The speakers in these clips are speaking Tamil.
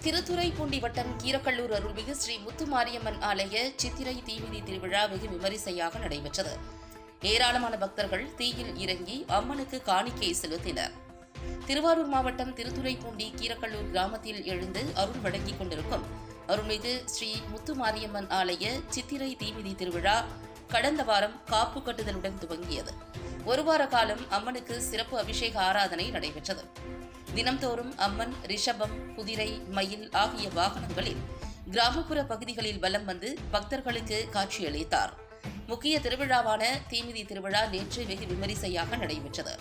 திருத்துறைப்பூண்டி வட்டம் கீரக்கல்லூர் அருள்மிகு ஸ்ரீ முத்துமாரியம்மன் ஆலய சித்திரை தீமிதி திருவிழா வெகு விமரிசையாக நடைபெற்றது. ஏராளமான பக்தர்கள் தீயில் இறங்கி அம்மனுக்கு காணிக்கை செலுத்தினர். திருவாரூர் மாவட்டம் திருத்துறைப்பூண்டி கீரக்கல்லூர் கிராமத்தில் எழுந்து அருள் வழங்கிக் கொண்டிருக்கும் அருள்மிகு ஸ்ரீ முத்துமாரியம்மன் ஆலய சித்திரை தீமிதி திருவிழா கடந்த வாரம் காப்பு கட்டுதலுடன் துவங்கியது. ஒரு வார காலம் அம்மனுக்கு சிறப்பு அபிஷேக ஆராதனை நடைபெற்றது. தினம்தோறும் அம்மன் ரிஷபம், குதிரை, மயில் ஆகிய வாகனங்களில் கிராமப்புற பகுதிகளில் வலம் வந்து பக்தர்களுக்கு காட்சியளித்தார். முக்கிய திருவிழாவான தீமிதி திருவிழா நேற்று வெகு விமரிசையாக நடைபெற்றது.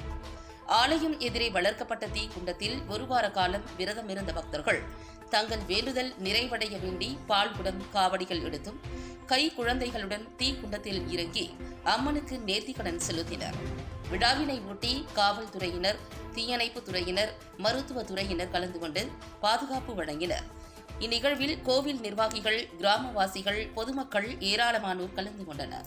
ஆலயம் எதிரே வளர்க்கப்பட்ட தீ குண்டத்தில் ஒரு வார காலம் விரதம் இருந்த பக்தர்கள் தங்கள் வேண்டுதல் நிறைவடைய வேண்டி பால் குடம், காவடிகள் எடுத்தும் கை குழந்தைகளுடன் தீ குண்டத்தில் இறங்கி அம்மனுக்கு நேர்த்திக்கடன் செலுத்தினர். விழாவினை ஒட்டி காவல்துறையினர், தீயணைப்புத் துறையினர், மருத்துவத் துறையினர் கலந்து கொண்டு பாதுகாப்பு வழங்கினர். இந்நிகழ்வில் கோவில் நிர்வாகிகள், கிராமவாசிகள், பொதுமக்கள் ஏராளமானோர் கலந்து கொண்டனர்.